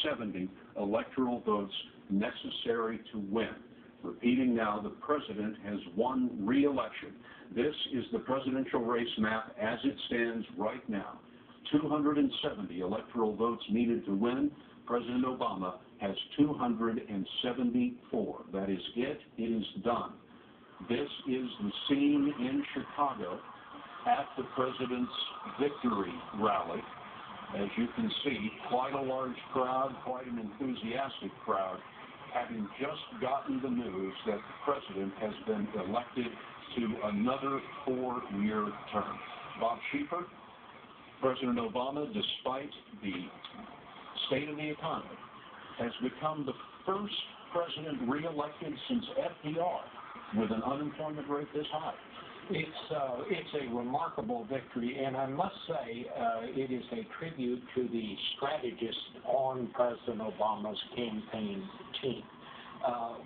270 electoral votes necessary to win. Repeating now, the president has won re-election. This is the presidential race map as it stands right now. 270 electoral votes needed to win. President Obama has 274. That is it. It is done. This is the scene in Chicago at the president's victory rally. As you can see, quite a large crowd, quite an enthusiastic crowd, having just gotten the news that the president has been elected to another 4-year term. Bob Schieffer, President Obama, despite the state of the economy, has become the first president reelected since FDR with an unemployment rate this high. It's a remarkable victory, and I must say it is a tribute to the strategists on President Obama's campaign team.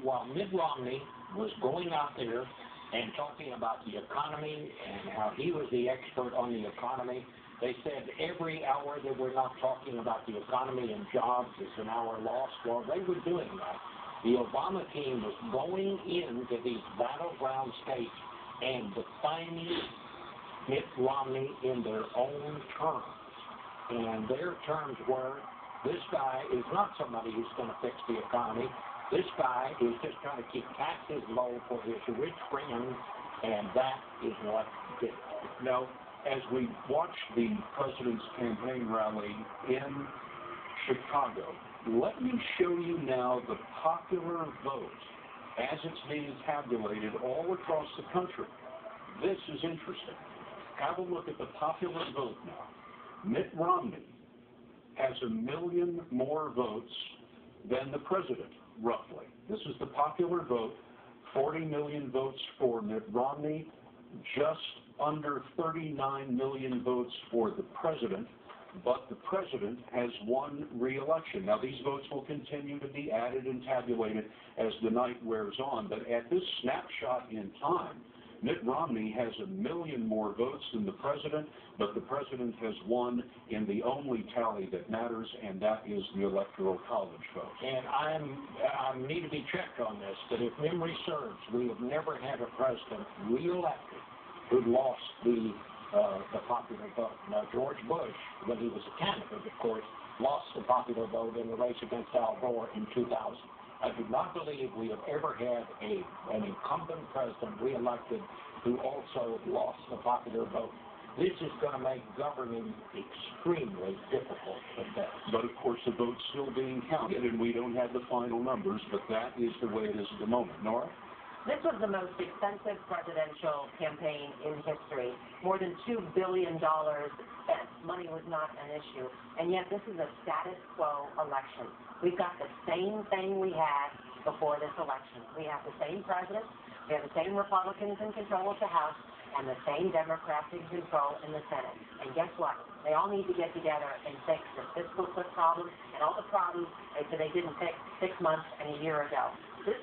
While Mitt Romney was going out there and talking about the economy and how he was the expert on the economy, they said every hour that we're not talking about the economy and jobs is an hour lost. Well, they were doing that. The Obama team was going into these battleground states and defining Mitt Romney in their own terms. And their terms were, this guy is not somebody who's going to fix the economy. This guy is just trying to keep taxes low for his rich friends, and that is what did it. Now, as we watch the president's campaign rally in Chicago, let me show you now the popular vote as it's being tabulated all across the country. This is interesting. Have a look at the popular vote now. Mitt Romney has 1 million more votes than the president, roughly. This is the popular vote. 40 million votes for Mitt Romney, just under 39 million votes for the president. But the president has won re-election. Now, these votes will continue to be added and tabulated as the night wears on, but at this snapshot in time, Mitt Romney has 1 million more votes than the president, but the president has won in the only tally that matters, and that is the Electoral College vote. And I need to be checked on this, but if memory serves, we have never had a president re-elected who lost the popular vote. Now, George Bush, when he was a candidate, of course, lost the popular vote in the race against Al Gore in 2000. I do not believe we have ever had an incumbent president reelected who also lost the popular vote. This is going to make governing extremely difficult at best. But, of course, the vote's still being counted, and we don't have the final numbers, but that is the way it is at the moment. Nora? This was the most expensive presidential campaign in history. More than $2 billion spent. Money was not an issue. And yet this is a status quo election. We've got the same thing we had before this election. We have the same president. We have the same Republicans in control of the House and the same Democrats in control in the Senate. And guess what? They all need to get together and fix the fiscal cliff problem and all the problems that they didn't fix 6 months and a year ago.